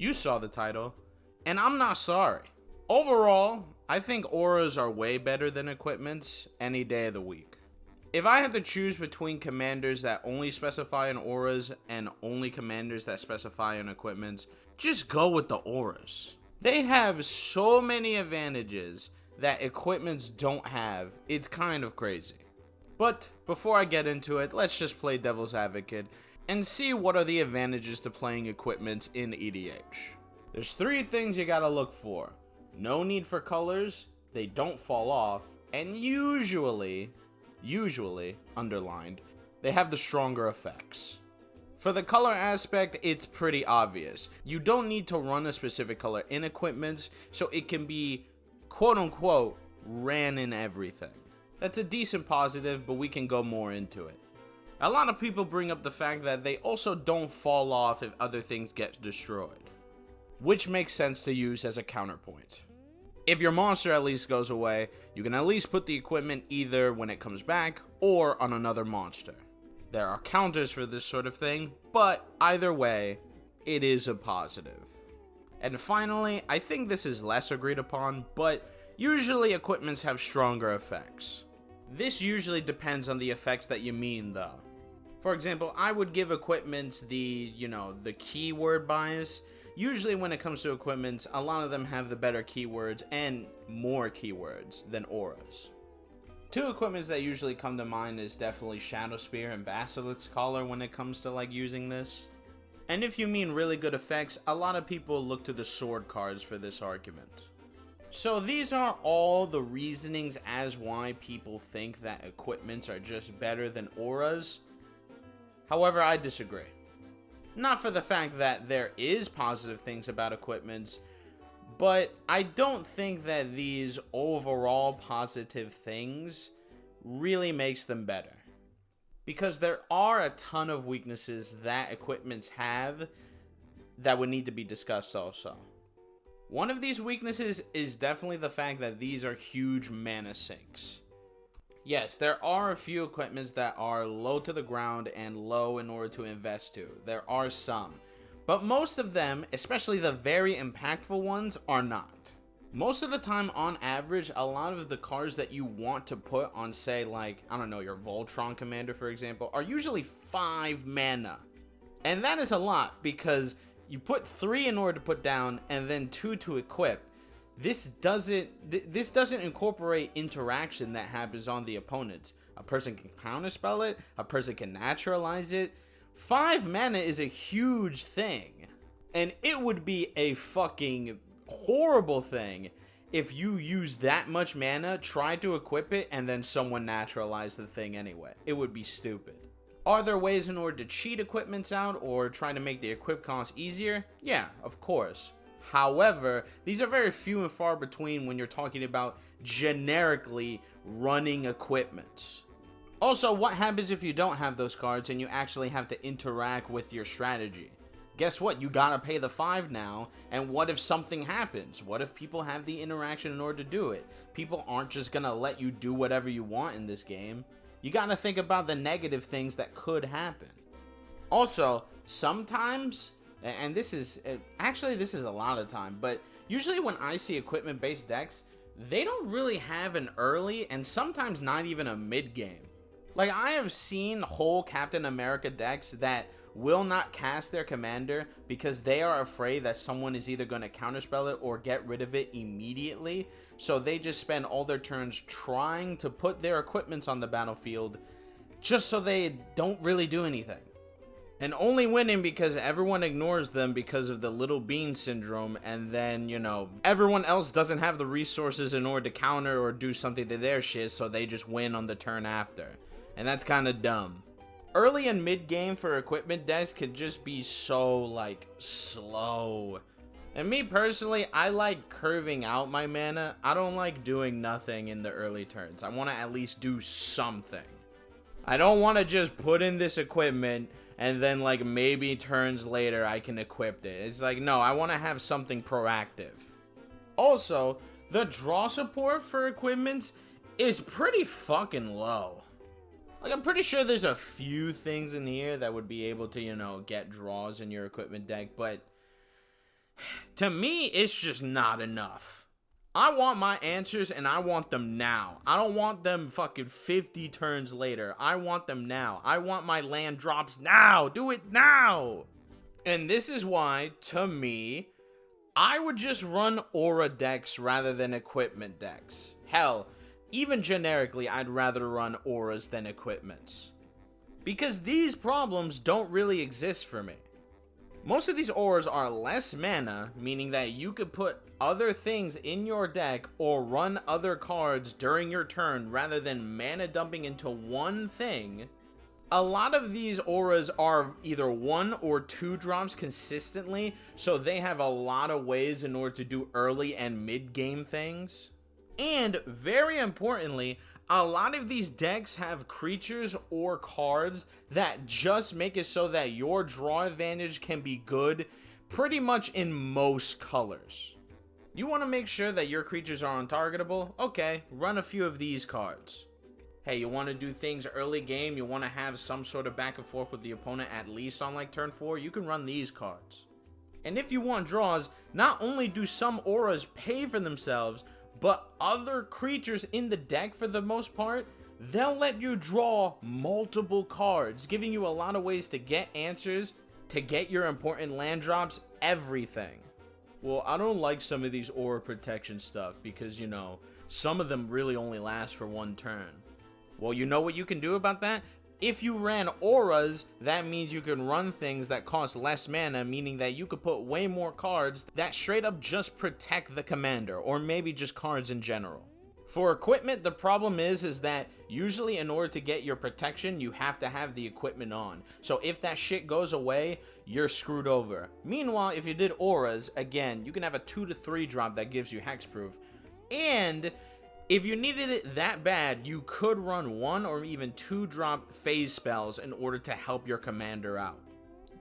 You saw the title, and I'm not sorry. Overall, I think auras are way better than equipments any day of the week. If I had to choose between commanders that only specify in auras and only commanders that specify in equipments, just go with the auras. They have so many advantages that equipments don't have, it's kind of crazy. But before I get into it, let's just play devil's advocate and see what are the advantages to playing equipments in EDH. There's 3 things you gotta look for. No need for colors, they don't fall off, and usually, underlined, they have the stronger effects. For the color aspect, it's pretty obvious. You don't need to run a specific color in equipments, so it can be quote-unquote ran in everything. That's a decent positive, but we can go more into it. A lot of people bring up the fact that they also don't fall off if other things get destroyed, which makes sense to use as a counterpoint. If your monster at least goes away, you can at least put the equipment either when it comes back or on another monster. There are counters for this sort of thing, but either way, it is a positive. And finally, I think this is less agreed upon, but usually equipments have stronger effects. This usually depends on the effects that you mean though. For example, I would give equipments the keyword bias. Usually when it comes to equipments, a lot of them have the better keywords and more keywords than auras. 2 equipments that usually come to mind is definitely Shadow Spear and Basilisk Collar when it comes to using this. And if you mean really good effects, a lot of people look to the sword cards for this argument. So these are all the reasonings as why people think that equipments are just better than auras. However, I disagree. Not for the fact that there is positive things about equipments, but I don't think that these overall positive things really makes them better. Because there are a ton of weaknesses that equipments have that would need to be discussed also. One of these weaknesses is definitely the fact that these are huge mana sinks. Yes, there are a few equipments that are low to the ground and low in order to invest to. There are some. But most of them, especially the very impactful ones, are not. Most of the time, on average, a lot of the cards that you want to put on, say, your Voltron commander, for example, are usually 5 mana. And that is a lot, because you put 3 in order to put down, and then 2 to equip. This doesn't incorporate interaction that happens on the opponents. A person can counterspell it, a person can naturalize it. 5 mana is a huge thing. And it would be a fucking horrible thing if you use that much mana, try to equip it, and then someone naturalize the thing anyway. It would be stupid. Are there ways in order to cheat equipments out or try to make the equip cost easier? Yeah, of course. However, these are very few and far between when you're talking about generically running equipment. Also, what happens if you don't have those cards and you actually have to interact with your strategy? Guess what? You gotta pay the 5 now, and what if something happens? What if people have the interaction in order to do it? People aren't just gonna let you do whatever you want in this game. You gotta think about the negative things that could happen. Also, sometimes, and this is a lot of time, but usually when I see equipment based decks, they don't really have an early and sometimes not even a mid game. Like, I have seen whole Captain America decks that will not cast their commander because they are afraid that someone is either going to counterspell it or get rid of it immediately. So they just spend all their turns trying to put their equipments on the battlefield just so they don't really do anything. And only winning because everyone ignores them because of the little bean syndrome, and then, everyone else doesn't have the resources in order to counter or do something to their shit, so they just win on the turn after. And that's kind of dumb. Early and mid game for equipment decks could just be so, slow. And me personally, I like curving out my mana. I don't like doing nothing in the early turns. I want to at least do something. I don't want to just put in this equipment and then maybe turns later I can equip it. It's no, I want to have something proactive. Also, the draw support for equipments is pretty fucking low. I'm pretty sure there's a few things in here that would be able to, get draws in your equipment deck, but To me, it's just not enough. I want my answers and I want them now. I don't want them fucking 50 turns later. I want them now. I want my land drops now. Do it now. And this is why, to me, I would just run aura decks rather than equipment decks. Hell, even generically, I'd rather run auras than equipments. Because these problems don't really exist for me. Most of these auras are less mana, meaning that you could put other things in your deck or run other cards during your turn rather than mana dumping into one thing. A lot of these auras are either 1 or 2 drops consistently, so they have a lot of ways in order to do early and mid game things. And very importantly, a lot of these decks have creatures or cards that just make it so that your draw advantage can be good pretty much in most colors. You want to make sure that your creatures are untargetable? Okay, run a few of these cards. Hey, you want to do things early game, you want to have some sort of back and forth with the opponent at least on like turn 4, you can run these cards. And if you want draws, not only do some auras pay for themselves, but other creatures in the deck, for the most part, they'll let you draw multiple cards, giving you a lot of ways to get answers, to get your important land drops, everything. Well, I don't like some of these aura protection stuff because, you know, some of them really only last for one turn. Well, you know what you can do about that? If you ran auras, that means you can run things that cost less mana, meaning that you could put way more cards that straight up just protect the commander, or maybe just cards in general. For equipment, the problem is that usually in order to get your protection, you have to have the equipment on. So if that shit goes away, you're screwed over. Meanwhile, if you did auras, again, you can have a 2 to 3 drop that gives you hexproof. And if you needed it that bad, you could run 1 or even 2 drop phase spells in order to help your commander out.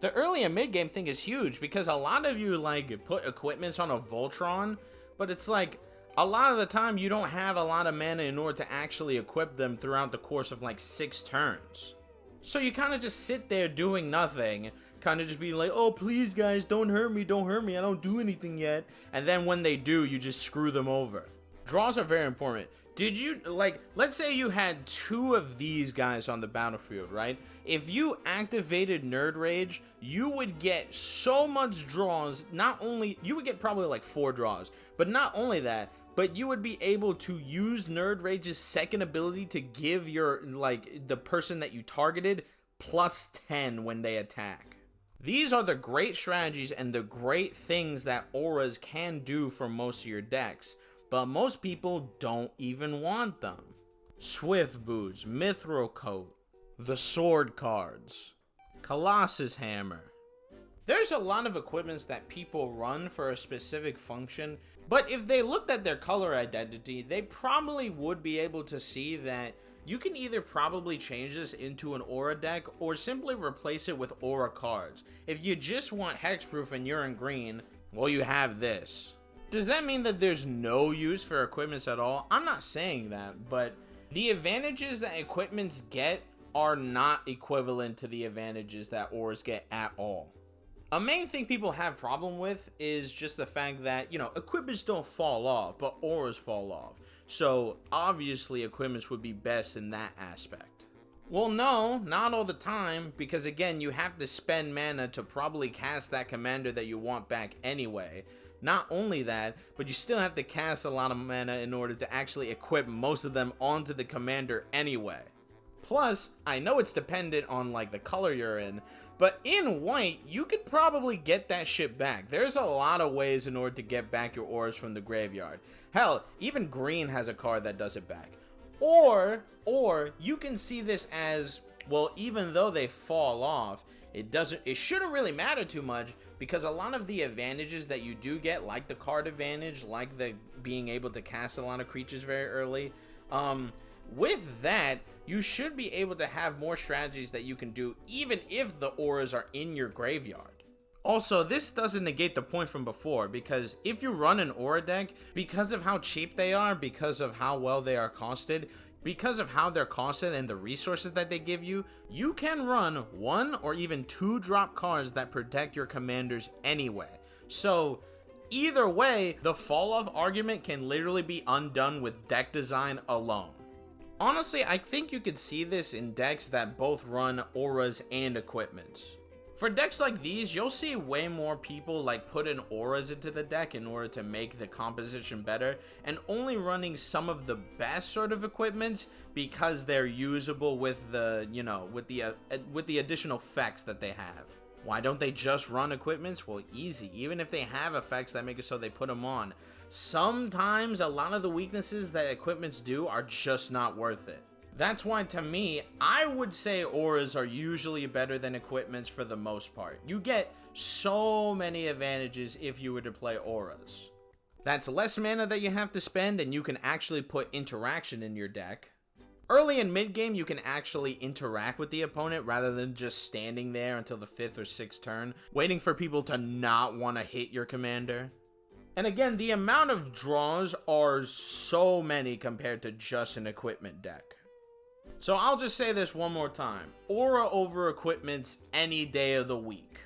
The early and mid game thing is huge because a lot of you like put equipments on a Voltron, but it's like a lot of the time you don't have a lot of mana in order to actually equip them throughout the course of like 6 turns. So you kind of just sit there doing nothing, kind of just being like, oh please guys, don't hurt me, I don't do anything yet. And then when they do, you just screw them over. Draws are very important. Did you, like, let's say you had 2 of these guys on the battlefield, right? If you activated Nerd Rage, you would get so much draws. Not only, you would get probably like 4 draws, but not only that, but you would be able to use Nerd Rage's second ability to give your, like, the person that you targeted plus 10 when they attack. These are the great strategies and the great things that auras can do for most of your decks. But most people don't even want them. Swift Boots, Mithril Coat, the Sword cards, Colossus Hammer. There's a lot of equipments that people run for a specific function, but if they looked at their color identity, they probably would be able to see that you can either probably change this into an aura deck or simply replace it with aura cards. If you just want hexproof and you're in green, well, you have this. Does that mean that there's no use for equipments at all? I'm not saying that, but the advantages that equipments get are not equivalent to the advantages that auras get at all. A main thing people have problem with is just the fact that, you know, equipments don't fall off, but auras fall off. So obviously equipments would be best in that aspect. Well, no, not all the time, because again, you have to spend mana to probably cast that commander that you want back anyway. Not only that, but you still have to cast a lot of mana in order to actually equip most of them onto the commander anyway. Plus, I know it's dependent on like the color you're in, but in white, you could probably get that shit back. There's a lot of ways in order to get back your auras from the graveyard. Hell, even green has a card that does it back. Or you can see this as, well, even though they fall off, it shouldn't really matter too much, because a lot of the advantages that you do get, like the card advantage, like the being able to cast a lot of creatures very early, with that, you should be able to have more strategies that you can do even if the auras are in your graveyard. Also, this doesn't negate the point from before, because if you run an aura deck, because of how cheap they are, because of how well they are costed, because of how they're costed and the resources that they give you, you can run 1 or even 2 drop cards that protect your commanders anyway. So Either way, the fall off argument can literally be undone with deck design alone. Honestly, I think you could see this in decks that both run auras and equipment. For decks like these, you'll see way more people like put in auras into the deck in order to make the composition better, and only running some of the best sort of equipments because they're usable with the, you know, with the additional effects that they have. Why don't they just run equipments? Well, easy. Even if they have effects that make it so they put them on, sometimes a lot of the weaknesses that equipments do are just not worth it. That's why, to me, I would say auras are usually better than equipments for the most part. You get so many advantages if you were to play auras. That's less mana that you have to spend, and you can actually put interaction in your deck. Early and mid game, you can actually interact with the opponent rather than just standing there until the 5th or 6th turn, waiting for people to not want to hit your commander. And again, the amount of draws are so many compared to just an equipment deck. So I'll just say this one more time. Aura over equipments any day of the week.